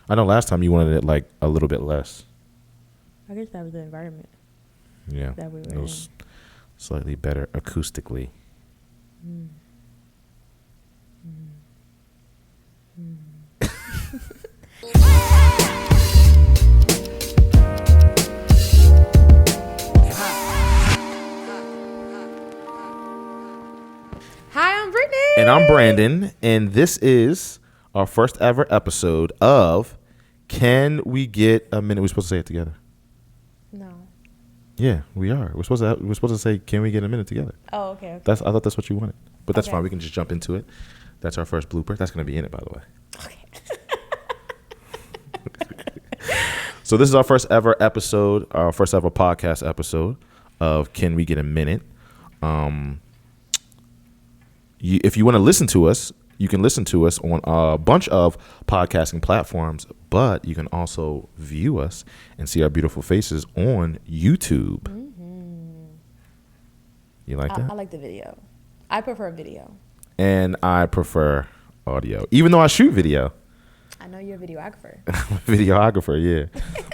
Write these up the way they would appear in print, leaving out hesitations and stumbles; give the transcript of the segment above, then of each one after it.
I know last time you wanted it like a little bit less. I guess that was the environment. Yeah. That we were it was slightly better acoustically. in. Hi, I'm Brittany. And I'm Brandon, and this is our first ever episode of Can We Get a Minute? We're supposed to say it together. No. Yeah, we are. We're supposed to say Can We Get a Minute together. Oh, okay. I thought that's what you wanted. But that's Okay. fine. We can just jump into it. That's our first blooper. That's going to be in it, by the way. Okay. So this is our first ever episode, our first ever podcast episode of Can We Get a Minute? If you want to listen to us, you can listen to us on a bunch of podcasting platforms, but you can also view us and see our beautiful faces on YouTube. Mm-hmm. You like that? I like the video. I prefer video. And I prefer audio, even though I shoot video. I know you're a videographer. Videographer, yeah.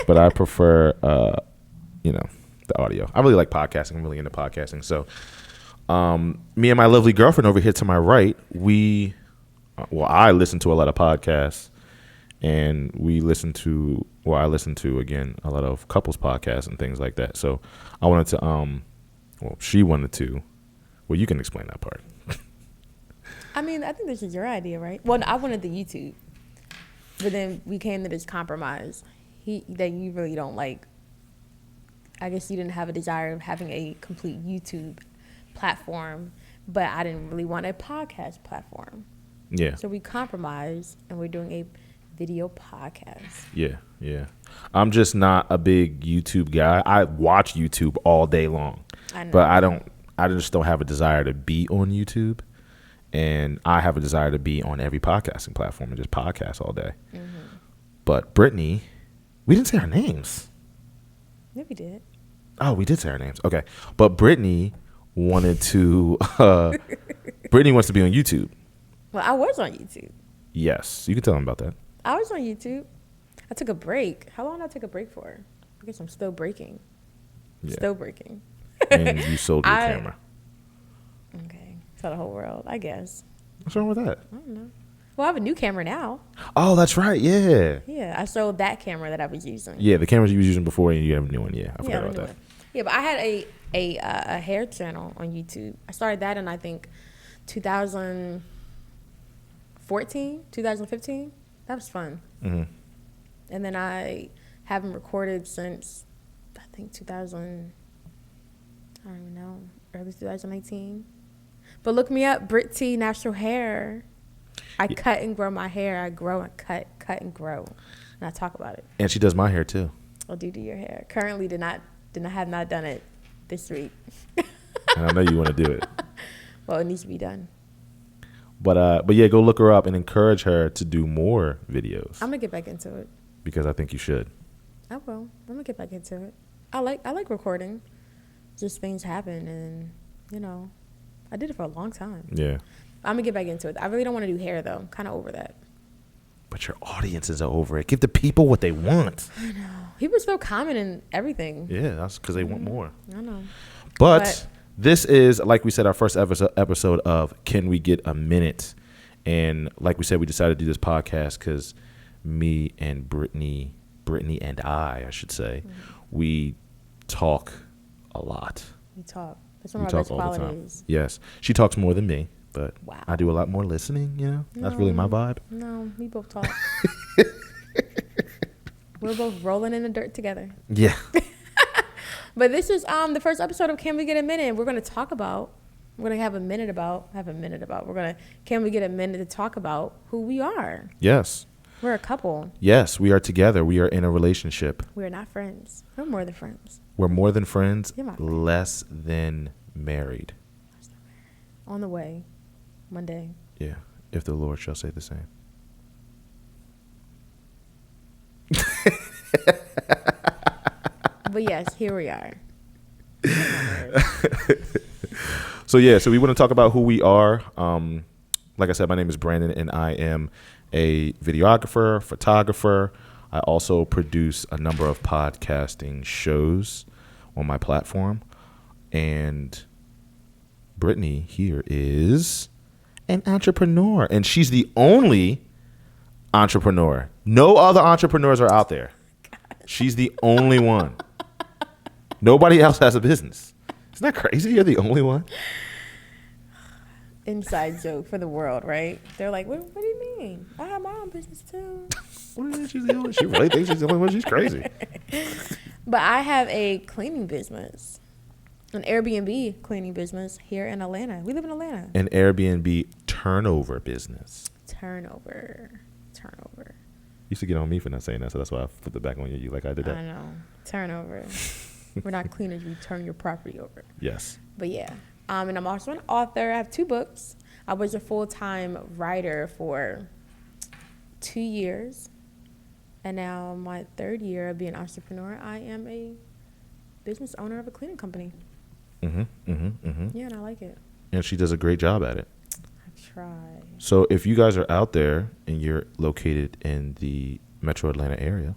But I prefer, the audio. I really like podcasting. I'm really into podcasting. So me and my lovely girlfriend over here to my right, I listen to a lot of podcasts, and I listen to, again, a lot of couples podcasts and things like that. So I wanted to, she wanted to, you can explain that part. I mean, I think this is your idea, right? Well, I wanted the YouTube, but then we came to this compromise that you really don't like. I guess you didn't have a desire of having a complete YouTube platform, but I didn't really want a podcast platform. Yeah. So we compromised, and we're doing a video podcast. Yeah. I'm just not a big YouTube guy. I watch YouTube all day long, I know. but I just don't have a desire to be on YouTube. And I have a desire to be on every podcasting platform and just podcast all day. Mm-hmm. But Brittany, we didn't say our names. Yeah, we did. Oh, we did say our names. Okay. But Brittany wanted to, Brittany wants to be on YouTube. Well, I was on YouTube. Yes. You can tell them about that. I was on YouTube. I took a break. How long did I take a break for? I guess I'm still breaking. Yeah. Still breaking. And you sold your camera. Okay. For the whole world, I guess. What's wrong with that? I don't know. Well, I have a new camera now. Oh, that's right. Yeah. Yeah, I sold that camera that I was using. Yeah, the cameras you was using before, and you have a new one. Yeah, I forgot about that. Yeah, but I had a hair channel on YouTube. I started that in, I think, 2014, 2015. That was fun. Mm-hmm. And then I haven't recorded since, I think, I don't even know, early 2018. But look me up, Brit T Natural Hair. I cut and grow my hair. I grow and cut and grow. And I talk about it. And she does my hair too. I'll do your hair. Currently have not done it this week. And I know you want to do it. Well, it needs to be done. But yeah, go look her up and encourage her to do more videos. I'm gonna get back into it. Because I think you should. I will. I'm gonna get back into it. I like recording. Just things happen, and I did it for a long time. Yeah. I'm gonna get back into it. I really don't want to do hair though. I'm kind of over that. But your audiences are over it. Give the people what they want. I know. People still commenting everything. Yeah, that's because they want more. I know. But this is, like we said, our first episode of Can We Get a Minute? And like we said, we decided to do this podcast because me and Brittany and I should say, we talk a lot. We talk. That's one of our best qualities. Yes. She talks more than me, but wow. I do a lot more listening, That's really my vibe. No, we both talk. We're both rolling in the dirt together. Yeah. But this is the first episode of Can We Get a Minute? We're going to talk about, can we get a minute to talk about who we are. Yes. We're a couple. Yes, we are together. We are in a relationship. We're not friends. We're more than friends. We're more than friends, You're my friend. less than married. On the way, one day. Yeah, if the Lord shall say the same. But yes, here we are. So we want to talk about who we are. Like I said, my name is Brandon, and I am a videographer, photographer. I also produce a number of podcasting shows on my platform. And Brittany here is an entrepreneur. And she's the only entrepreneur. No other entrepreneurs are out there. She's the only one. Nobody else has a business. Isn't that crazy? You're the only one. Inside joke for the world, right? They're like, what do you mean? I have my own business too. She's the only, she really thinks she's the only one. She's crazy. But I have a cleaning business, an Airbnb cleaning business here in Atlanta. We live in Atlanta. An Airbnb turnover business. Turnover. You used to get on me for not saying that, so that's why I flipped it back on you like I did that. I know. Turnover. We're not cleaners. We turn your property over. Yes. But yeah. And I'm also an author. I have 2 books. I was a full-time writer for 2 years. And now my 3rd year of being an entrepreneur, I am a business owner of a cleaning company. Yeah, and I like it. And she does a great job at it. I try. So if you guys are out there and you're located in the Metro Atlanta area,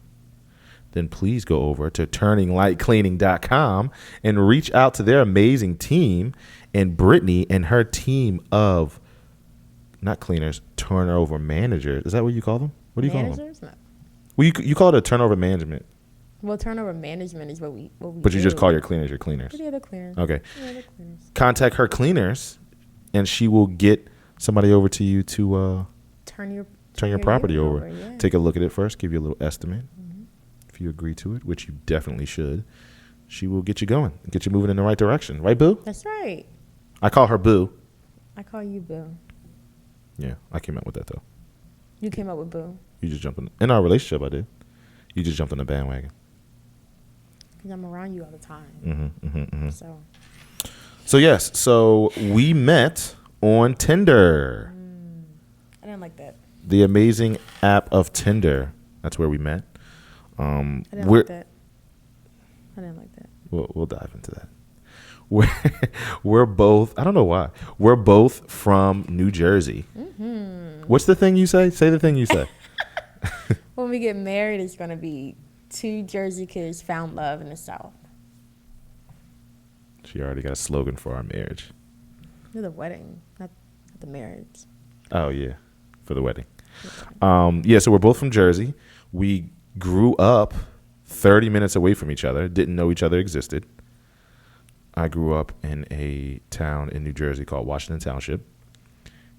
then please go over to turninglightcleaning.com and reach out to their amazing team and Brittany and her team of, not cleaners, turnover managers. Is that what you call them? What do you call them? Managers? No. Well, you call it a turnover management. Well, turnover management is what we But do. you just call your cleaners your cleaners. Yeah, they're cleaners. Okay. Yeah, they're cleaners. Contact her cleaners, and she will get somebody over to you to Turn your property unit over. yeah. Take a look at it first, give you a little estimate. If you agree to it, which you definitely should, she will get you going, get you moving in the right direction. Right, Boo? That's right. I call her Boo. I call you Boo. Yeah, I came up with that, though. You came up with Boo. You just jumped in our relationship, I did. You just jumped on the bandwagon. Because I'm around you all the time. So, yes. So, we met on Tinder. I didn't like that. The amazing app of Tinder. That's where we met. I didn't like that. We'll dive into that. We're both, I don't know why. We're both from New Jersey. What's the thing you say? Say the thing you say. When we get married, it's going to be 2 Jersey kids found love in the South. She already got a slogan for our marriage. For the wedding, not the marriage. Oh, yeah. For the wedding. Yeah, so we're both from Jersey. We grew up 30 minutes away from each other. Didn't know each other existed. I grew up in a town in New Jersey called Washington Township.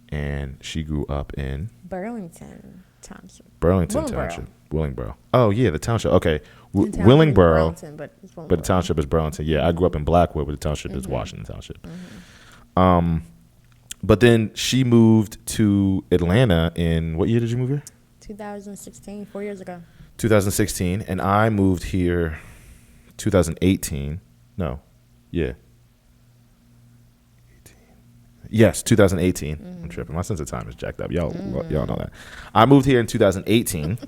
And she grew up in Burlington Township. Township. Willingboro. Oh, yeah, the township. Okay. Willingboro. But the township is Burlington. Yeah, I grew up in Blackwood, but the township is Washington Township. But then she moved to Atlanta in, what year did you move here? 2016, 4 years ago. 2016. And I moved here 2018. No. Yeah. Yes, 2018. I'm tripping. My sense of time is jacked up. Y'all know that. I moved here in 2018,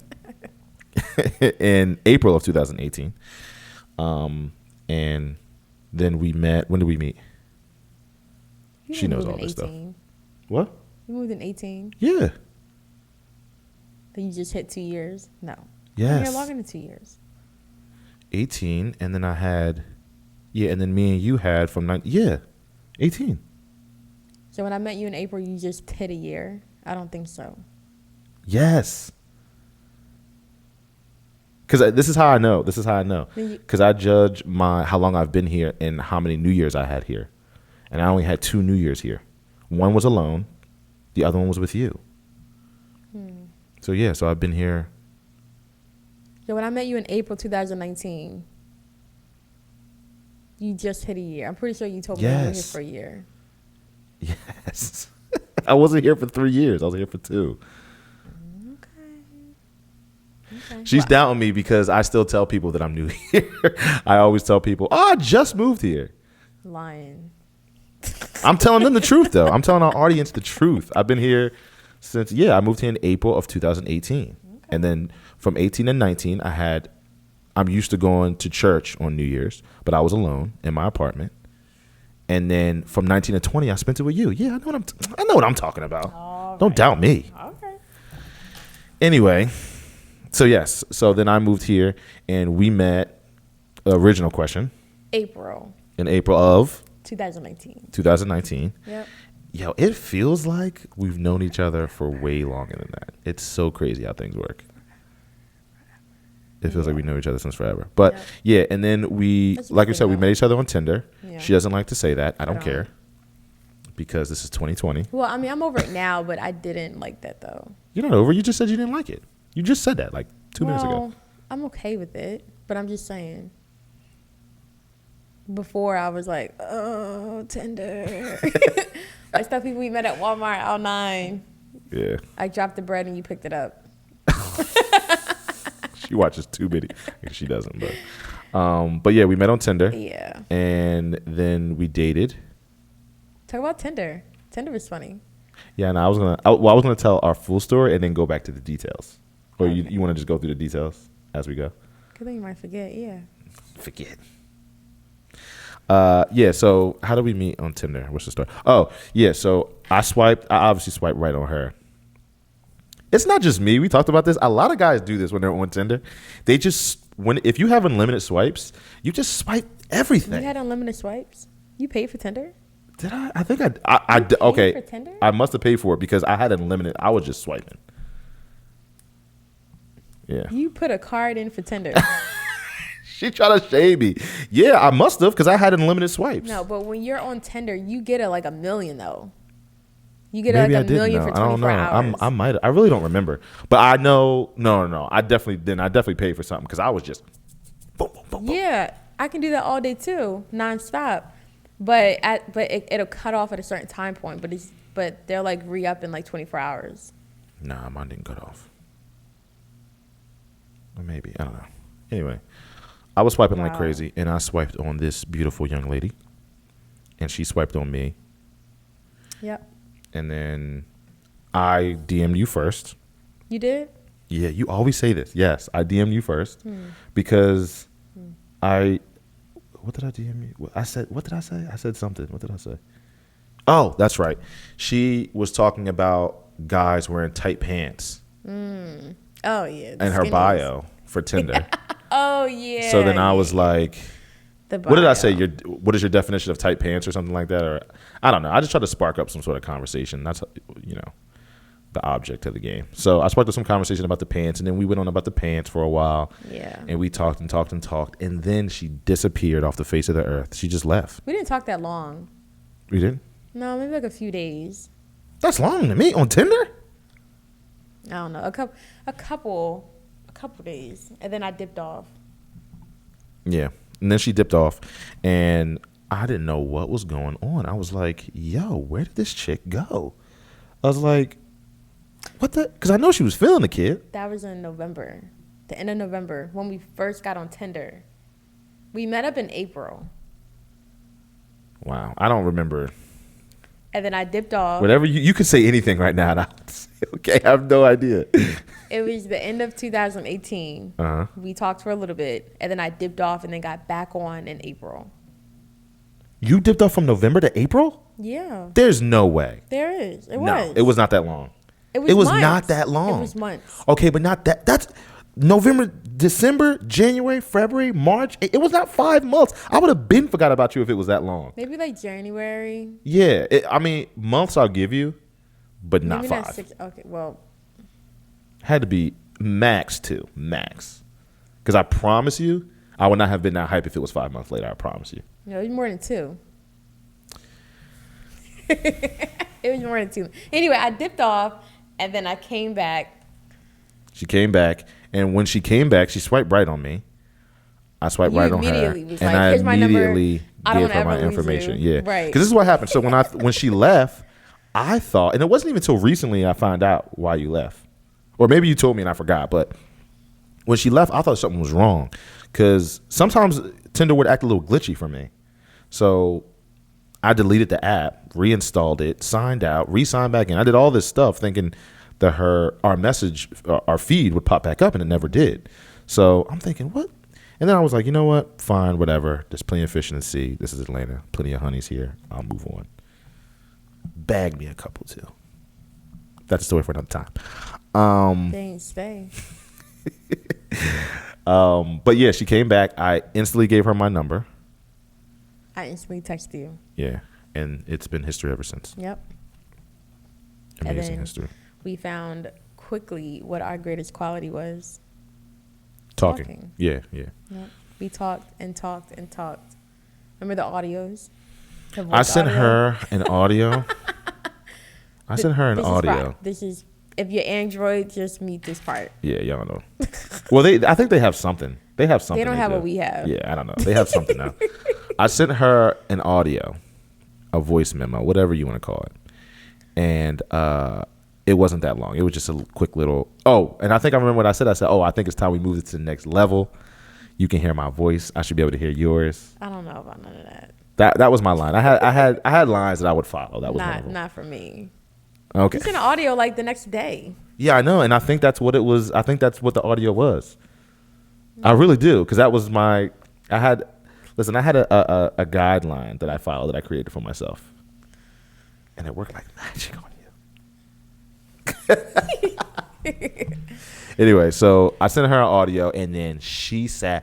in April of 2018. And then we met. When did we meet? She knows all this stuff. What? You moved in 18? Yeah. Then you just hit 2 years? No. Yes. You're longer than 2 years. 18, and then I had, and then me and you had from 18. So when I met you in April, you just hit a year? I don't think so. Yes. Because this is how I know. Because I judge how long I've been here and how many New Years I had here. And I only had 2 New Years here. One was alone. The other one was with you. So, so I've been here. So when I met you in April 2019, you just hit a year. I'm pretty sure you told me you were here for a year. Yes. I wasn't here for 3 years. I was here for 2. Okay. She's doubting me because I still tell people that I'm new here. I always tell people, I just moved here. Lying. I'm telling them the truth, though. I'm telling our audience the truth. I've been here since, I moved here in April of 2018. Okay. And then from 18 and 19, I'm used to going to church on New Year's, but I was alone in my apartment. And then from 19 to 20, I spent it with you. Yeah, I know what I'm talking about. Don't doubt me. Okay. Anyway, so yes. So then I moved here and we met, original question, April in April of 2019. 2019. Yep. Yo, it feels like we've known each other for way longer than that. It's so crazy how things work. It feels like we know each other since forever. But yeah, and then we, like we said, we met each other on Tinder. Yeah. She doesn't like to say that. I don't care because this is 2020. Well, I mean, I'm over it now, but I didn't like that though. You're not over. You just said you didn't like it. You just said that like 2 minutes ago. I'm okay with it, but I'm just saying. Before I was like, oh, Tinder. I stuff people we met at Walmart, all 9. Yeah. I dropped the bread and you picked it up. She watches too many. She doesn't, but yeah, we met on Tinder. Yeah. And then we dated. Talk about Tinder. Tinder was funny. Yeah, and I was gonna tell our full story and then go back to the details. Or you want to just go through the details as we go? Cause then you might forget. Yeah. Forget. Yeah. So how did we meet on Tinder? What's the story? Oh, yeah. So I obviously swiped right on her. It's not just me. We talked about this. A lot of guys do this when they're on Tinder. They just if you have unlimited swipes, you just swipe everything. You had unlimited swipes? You paid for Tinder? Did I? I think I paid okay. For Tinder? I must have paid for it because I had unlimited. I was just swiping. Yeah. You put a card in for Tinder. She tried to shade me. Yeah, I must have because I had unlimited swipes. No, but when you're on Tinder, you get a million though. You get Maybe like a million for 24 hours. I might. I really don't remember. But I know. No. I definitely didn't. I definitely paid for something because I was just. Boom, boom, boom, boom. Yeah, I can do that all day too, nonstop. But it'll cut off at a certain time point. But they'll like re-up in like 24 hours. Nah, mine didn't cut off. Or maybe, I don't know. Anyway, I was swiping like crazy, and I swiped on this beautiful young lady, and she swiped on me. Yep. And then I DM'd you first. You did? Yeah, you always say this. Yes, I DM'd you first because what did I DM you? What did I say? I said something. What did I say? Oh, that's right. She was talking about guys wearing tight pants. Oh, yeah. And her bio for Tinder. Oh, yeah. So then I was like, what did I say? What is your definition of tight pants or something like that? Or I don't know. I just tried to spark up some sort of conversation. That's, the object of the game. So I sparked up some conversation about the pants, and then we went on about the pants for a while. Yeah. And we talked and talked and talked, and then she disappeared off the face of the earth. She just left. We didn't talk that long. We didn't? No, maybe like a few days. That's long to me on Tinder? I don't know. A couple days. And then I dipped off. Yeah. And then she dipped off, and I didn't know what was going on. I was like, yo, where did this chick go? I was like, what the? Because I know she was feeling the kid. That was in November. The end of November, when we first got on Tinder. We met up in April. Wow. I don't remember. And then I dipped off. Whatever. You could say anything right now. And I would say, okay, I have no idea. It was the end of 2018. Uh-huh. We talked for a little bit, and then I dipped off and then got back on in April. You dipped off from November to April? Yeah. There's no way. There is. It was. No, it was not that long. It was months. Not that long. It was months. Okay, but not that. That's November, December, January, February, March. It was not 5 months. I would have been forgot about you if it was that long. Maybe like January. Yeah. Months I'll give you, but not maybe 5. Not 6. Okay, well. Had to be max 2. Max. Because I promise you, I would not have been that hype if it was 5 months later. I promise you. No, it was more than 2. It was more than 2. Anyway, I dipped off, and then I came back. She came back, and when she came back, she swiped right on me. I swiped right on her, was and like, I here's my immediately number. gave her my information. Yeah, right. Because this is what happened. So when she left, I thought, and it wasn't even until recently I found out why you left, or maybe you told me and I forgot. But when she left, I thought something was wrong, because sometimes Tinder would act a little glitchy for me. So I deleted the app, reinstalled it, signed out, re-signed back in. I did all this stuff thinking that our feed would pop back up, and it never did. So I'm thinking, what? And then I was like, you know what? Fine, whatever. There's plenty of fish in the sea. This is Atlanta. Plenty of honeys here. I'll move on. Bagged me a couple too. That's a story for another time. They ain't stay. But yeah, she came back. I instantly gave her my number. I instantly texted you. Yeah, and it's been history ever since. Yep. Amazing history. We found quickly what our greatest quality was. Talking. Yeah. Yep. We talked and talked and talked. Remember the audios? I sent her an audio. This is if you're Android, just meet this part. Yeah, y'all know. Well, I think they have something. They have something. They don't have what we have. Yeah, I don't know. They have something now. I sent her an audio, a voice memo, whatever you want to call it, and it wasn't that long. It was just a quick little. Oh, and I think I remember what I said. I said, "Oh, I think it's time we move it to the next level. You can hear my voice. I should be able to hear yours." I don't know about none of that. That was my line. I had lines that I would follow. That was not for me. Okay. You sent an audio like the next day. Yeah, I know, and I think that's what it was. I think that's what the audio was. I really do, because that was my. I had a guideline that I followed that I created for myself, and it worked like magic on you. Anyway, so I sent her an audio, and then she said,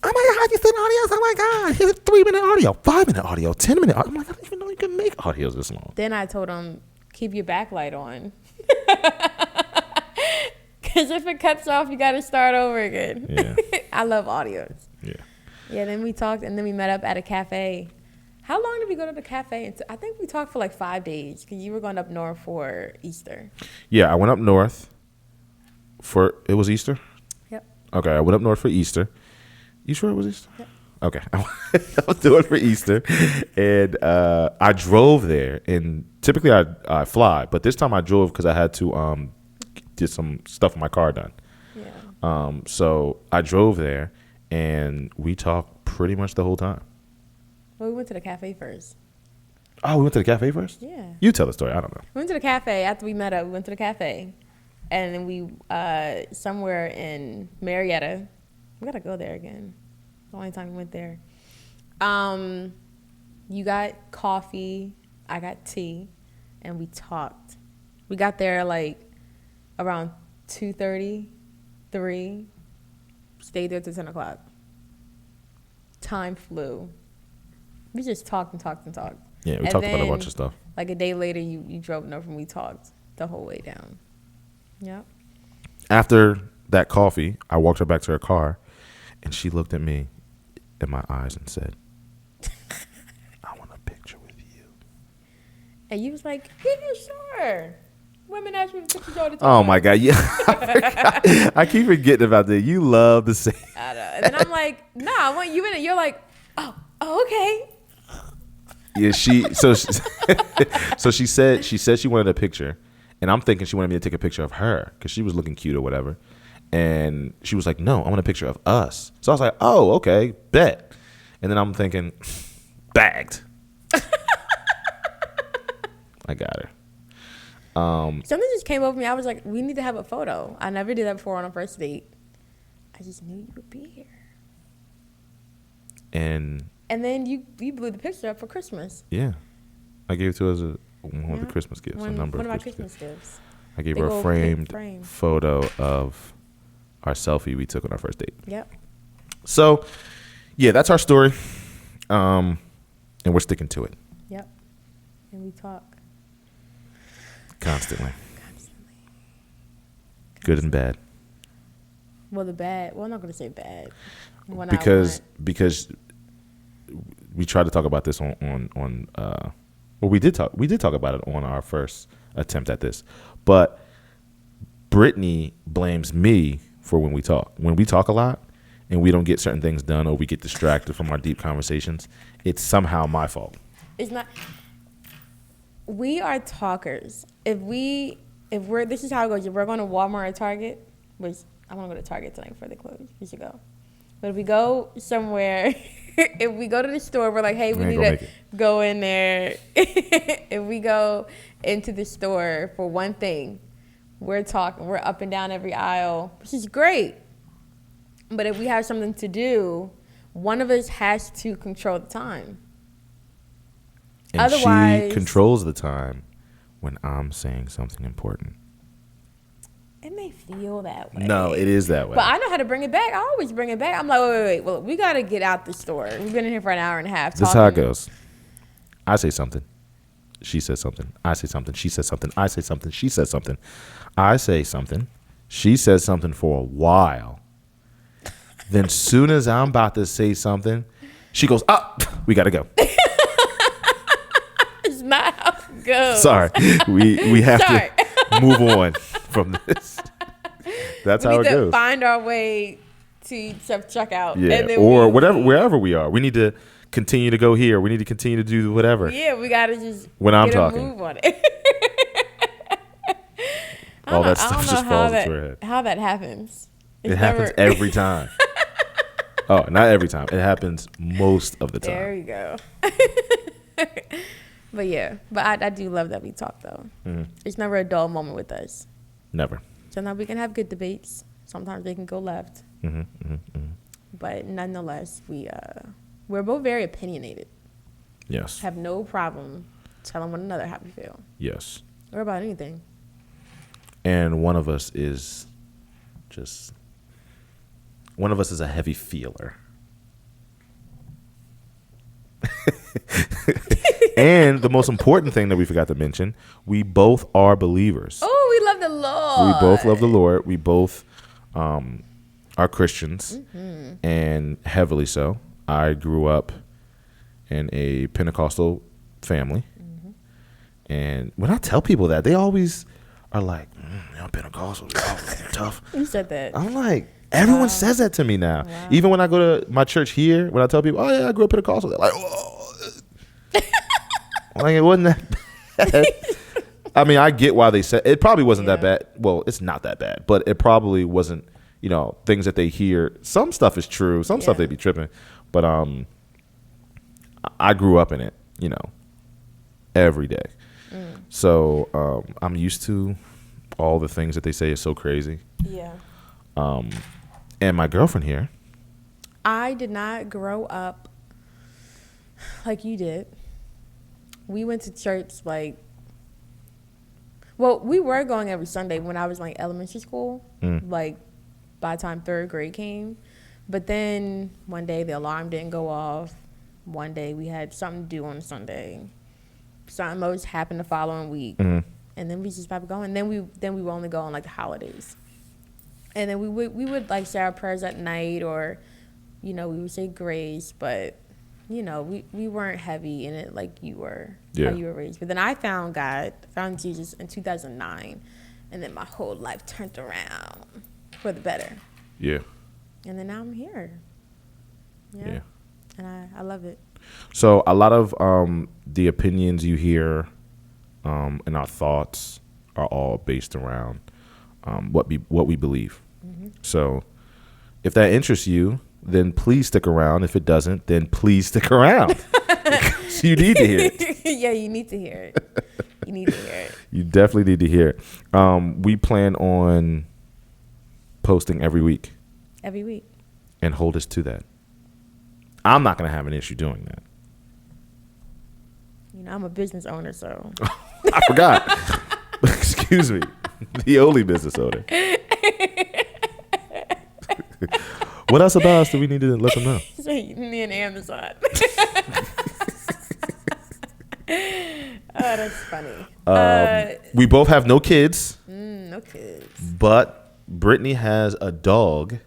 "Oh my God, you sent audios? Oh my God, here's a 3-minute audio, 5-minute audio, 10-minute audio." I'm like, I didn't even know you could make audios this long. Then I told him, keep your backlight on. Because if it cuts off, you got to start over again. Yeah. I love audios. Yeah. Yeah, then we talked, and then we met up at a cafe. How long did we go to the cafe? I think we talked for like 5 days, because you were going up north for Easter. Yeah, I went up north it was Easter? Yep. Okay, I went up north for Easter. You sure it was Easter? Yep. Okay. I was doing it for Easter, and I drove there, and typically I fly, but this time I drove because I had to get some stuff in my car done. Yeah. So I drove there, and we talked pretty much the whole time. Well, we went to the cafe first. Oh, we went to the cafe first? Yeah. You tell the story. I don't know. We went to the cafe after we met up. We went to the cafe, and then we somewhere in Marietta. We gotta go there again. The only time we went there. You got coffee, I got tea, and we talked. We got there like around 2:30, 3. Stayed there till 10 o'clock. Time flew. We just talked and talked and talked. Yeah, we talked about a bunch of stuff. Like a day later, you drove north and we talked the whole way down. Yep. After that coffee, I walked her back to her car, and she looked at me in my eyes and said, "I want a picture with you." And you was like, "Yeah, sure." Women ask me for pictures all the time. Oh my God, yeah. I keep forgetting about that. You love the same. I know. And then I'm like, "Nah, I want you in it." You're like, "Oh, okay." Yeah, so she said she wanted a picture, and I'm thinking she wanted me to take a picture of her because she was looking cute or whatever. And she was like, "No, I want a picture of us." So I was like, "Oh, okay, bet." And then I'm thinking, bagged. I got her. Something just came over me. I was like, we need to have a photo. I never did that before on a first date. I just knew you would be here. And then you blew the picture up for Christmas. Yeah. I gave it to her as one of the Christmas gifts. One of my Christmas gifts. I gave her a framed photo of our selfie we took on our first date. Yep. So, yeah, that's our story. And we're sticking to it. Yep. And we talk. Constantly. Good and bad. Well, the bad. Well, I'm not going to say bad. Because we tried to talk about this on well, we did talk about it on our first attempt at this, but Brittany blames me for when we talk. When we talk a lot and we don't get certain things done, or we get distracted from our deep conversations, it's somehow my fault. It's not. We are talkers. If we're this is how it goes. If we're going to Walmart or Target, which I want to go to Target tonight before they close. We should go. But if we go somewhere, if we go to the store, we're like, hey, we need to go in there. If we go into the store for one thing, we're talking. We're up and down every aisle, which is great. But if we have something to do, one of us has to control the time. And otherwise, she controls the time when I'm saying something important. It may feel that way. No, it is that way. But I know how to bring it back. I always bring it back. I'm like, wait. Well, we got to get out the store. We've been in here for an hour and a half. This is how it goes. I say something. She says something. I say something. She says something. I say something. She says something. I say something. She says something for a while. Then soon as I'm about to say something, she goes, we got to go. It's not how it goes. Sorry. We have to move on from this. That's how it goes. We need to find our way to self-checkout. Yeah, and then or wherever we are. We need to continue to go here. We need to continue to do whatever. Yeah, we got to just when I'm talking. Move on it. All that stuff just falls into her head. How that happens. It happens every time. Oh, not every time. It happens most of the time. There you go. But yeah, I do love that we talk though. Mm-hmm. It's never a dull moment with us. Never. Sometimes we can have good debates. Sometimes they can go left. Mm-hmm, mm-hmm, mm-hmm. But nonetheless, we're both very opinionated. Yes. Have no problem telling one another how we feel. Yes. Or about anything. And one of us is a heavy feeler. And the most important thing that we forgot to mention, we both are believers. Oh, we love the Lord. We both love the Lord. We both are Christians, and heavily so. I grew up in a Pentecostal family. And when I tell people that, they always are like, Pentecostal, they're tough. You said that. I'm like, everyone says that to me now. Wow. Even when I go to my church here, when I tell people, oh, yeah, I grew up Pentecostal, they're like, oh. Like, it wasn't that bad. I mean, I get why they said it. Probably wasn't that bad. Well, it's not that bad, but it probably wasn't, things that they hear. Some stuff is true. Some stuff they be tripping. But I grew up in it, every day. So I'm used to all the things that they say is so crazy. Yeah. And my girlfriend here. I did not grow up like you did. We went to church we were going every Sunday when I was in elementary school, by the time third grade came. But then one day the alarm didn't go off. One day we had something to do on Sunday. Something else happened the following week. And then we just stopped going. Then we would only go on the holidays. And then we would say our prayers at night, or, we would say grace, but we weren't heavy in it like you were, how you were raised. But then I found Jesus in 2009, and then my whole life turned around for the better. Yeah. And then now I'm here. Yeah. And I love it. So a lot of the opinions you hear and our thoughts are all based around what we believe. So if that interests you, then please stick around. If it doesn't, then please stick around. You need to hear it. Yeah, you need to hear it. You need to hear it. You definitely need to hear it. We plan on posting every week. Every week. And hold us to that. I'm not going to have an issue doing that. I'm a business owner, so. I forgot. Excuse me. The only business owner. What else about us do we need to let them know? So me and Amazon. Oh, that's funny. We both have no kids. No kids. But Brittany has a dog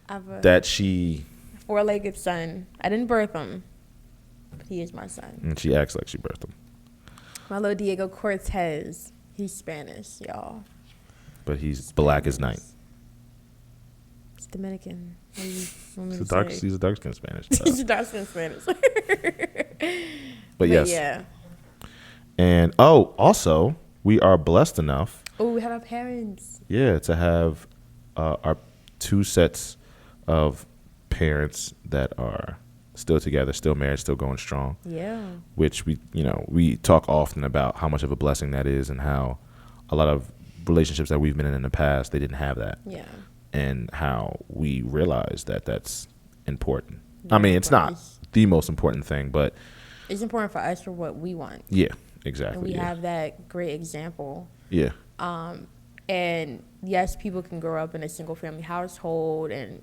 that she... 4-legged son. I didn't birth him. But he is my son. And she acts like she birthed him. My little Diego Cortez. He's Spanish, y'all. But he's black as night. It's Dominican. He's a dark skin Spanish. He's a dark skin Spanish. But yes. Yeah. And also we are blessed enough. Oh, we have our parents. Yeah, to have our 2 sets of parents that are still together, still married, still going strong. Yeah. Which we talk often about how much of a blessing that is, and how a lot of relationships that we've been in the past, they didn't have that. Yeah. And how we realize that that's important. I mean, it's not the most important thing, but it's important for us for what we want. Yeah. Exactly. And we have that great example. Yeah. And yes, people can grow up in a single family household and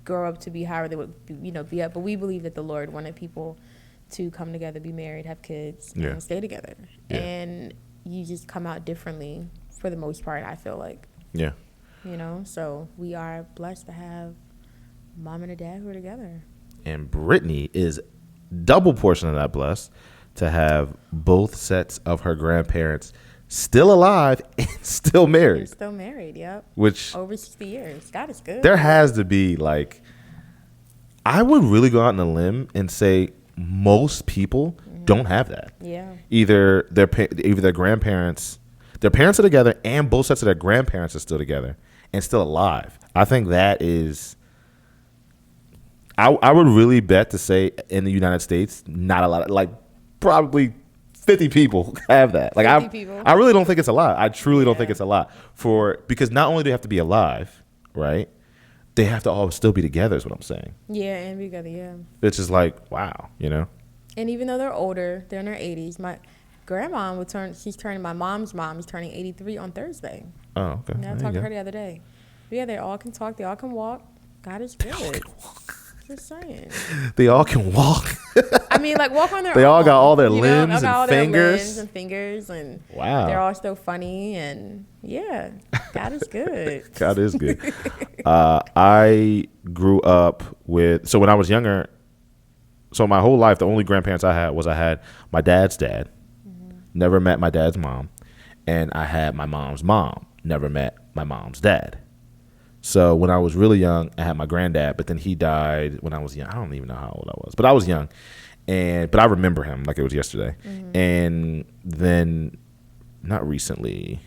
grow up to be however they would, be up. But we believe that the Lord wanted people to come together, be married, have kids, and stay together. Yeah. And you just come out differently for the most part, I feel like. Yeah. So we are blessed to have mom and a dad who are together. And Brittany is double portion of that blessed to have both sets of her grandparents still alive and still married. They're still married, yep. Which over 60 years. God is good. There has to be I would really go out on a limb and say most people don't have that. Yeah. Either their grandparents, their parents are together, and both sets of their grandparents are still together and still alive. I think that is. I would really bet to say in the United States, not a lot. Probably 50 people have that. 50 people. I really don't think it's a lot. I truly don't think it's a lot because not only do they have to be alive, right? They have to all still be together. Is what I'm saying. Yeah, and be together. Yeah. It's just wow, And even though they're older, they're in their 80s. My grandma she's turning, my mom's mom is turning 83 on Thursday. Oh, okay. And I talked to her the other day. But yeah, they all can talk. They all can walk. God is good. They all can walk. Just saying. They all can walk. I mean, walk on their own. They all got all their limbs all and fingers. And wow. They're all still funny. And yeah, God is good. God is good. I grew up with, when I was younger, my whole life, the only grandparents I had my dad's dad. Mm-hmm. Never met my dad's mom. And I had my mom's mom. Never met my mom's dad. So when I was really young, I had my granddad, but then he died when I was young. I don't even know how old I was, but I was young. But I remember him like it was yesterday. Mm-hmm. And then not recently,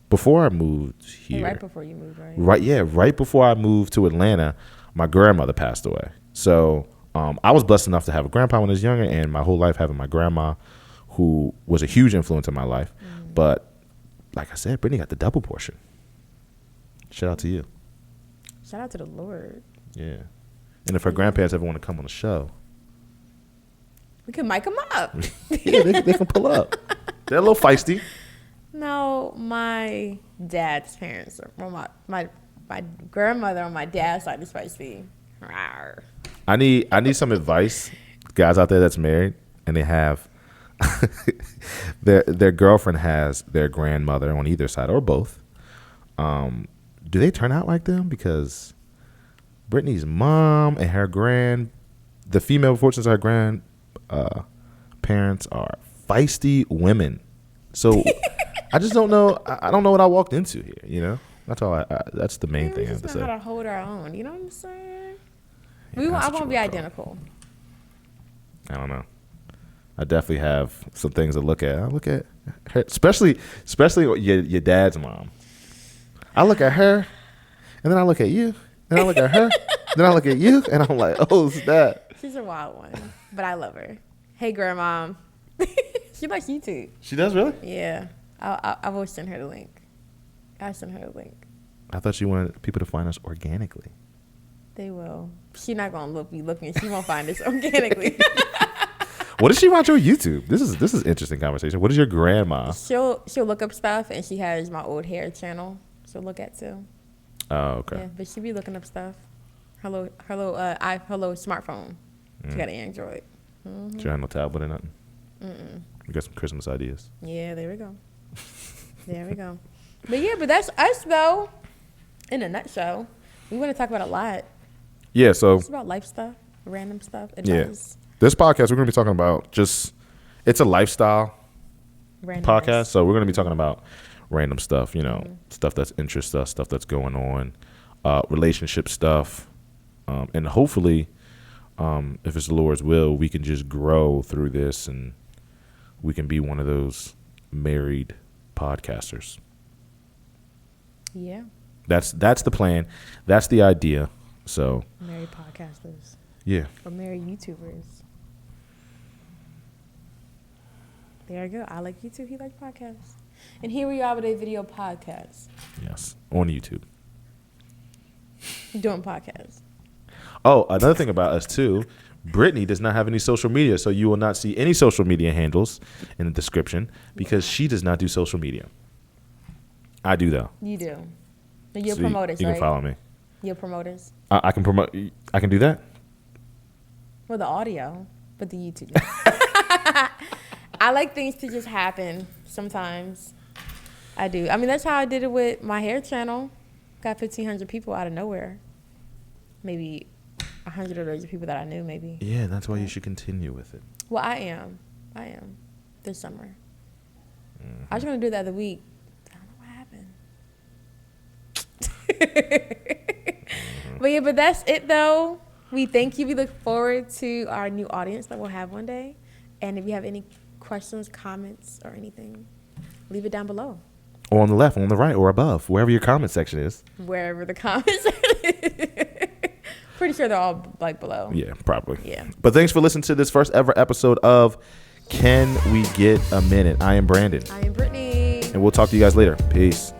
before I moved here. Right before you moved, right? Right, yeah. Right before I moved to Atlanta, my grandmother passed away. So I was blessed enough to have a grandpa when I was younger, and my whole life having my grandma, who was a huge influence in my life. Mm-hmm. But like I said, Brittany got the double portion. Shout out to you. Shout out to the Lord. Yeah. And if her grandparents ever want to come on the show, we can mic them up. Yeah, they can pull up. They're a little feisty. No, my dad's parents, my grandmother on my dad's side is feisty. Rawr. I need some advice, guys out there that's married and they have their girlfriend has their grandmother on either side or both. Do they turn out like them? Because Brittany's mom and the female fortunes of her grand parents are feisty women. So I just don't know. I don't know what I walked into here. That's all. That's the main thing I have to say. We just know how to hold our own. You know what I'm saying? Yeah, I won't be identical. I don't know. I definitely have some things to look at. I look at her, especially your dad's mom. I look at her, and then I look at you, and I look at her, then I look at you, and I'm like, oh, snap. She's a wild one, but I love her. Hey, grandma. She likes YouTube. She does, really? Yeah. I will send her the link. I sent her the link. I thought you wanted people to find us organically. They will. She's not gonna be looking. She won't find us organically. What does she watch on YouTube? This is interesting conversation. What is your grandma? She'll look up stuff, and she has my old hair channel. She'll look at too. Oh, okay. Yeah, but she be looking up stuff. Hello, smartphone. She got an Android. Mm-hmm. She had no tablet or nothing. We got some Christmas ideas. Yeah, there we go. There we go. But that's us though. In a nutshell, we want to talk about a lot. Yeah, so it's about life stuff, random stuff. Advice. Yeah, this podcast we're going to be talking about it's a lifestyle podcast. So we're going to be talking about random stuff, stuff that's interests us, stuff that's going on, relationship stuff, and hopefully, if it's the Lord's will, we can just grow through this and we can be one of those married podcasters. Yeah. That's the plan. That's the idea. So married podcasters. Yeah. Or married YouTubers. There you go. I like YouTube. He likes podcasts. And here we are with a video podcast. Yes. On YouTube. Doing podcasts. Oh, another thing about us too, Brittany does not have any social media, so you will not see any social media handles in the description because she does not do social media. I do, though. You do. You're So promoters, you right? can follow me. You're promoters. I can promote. I can do that. Well, the audio, but the YouTube. I like things to just happen sometimes. I do. I mean, that's how I did it with my hair channel. Got 1,500 people out of nowhere. Maybe 100 of those are people that I knew, maybe. Yeah, that's why you should continue with it. Well, I am. This summer. Mm-hmm. I was going to do it the other week. I don't know what happened. Mm-hmm. But that's it, though. We thank you. We look forward to our new audience that we'll have one day. And if you have any questions, comments, or anything, leave it down below. Or on the left, on the right, or above, wherever your comment section is. Wherever the comment section is. Pretty sure they're all like below. Yeah, probably. Yeah. But thanks for listening to this first ever episode of Can We Get a Minute? I am Brandon. I am Brittany. And we'll talk to you guys later. Peace.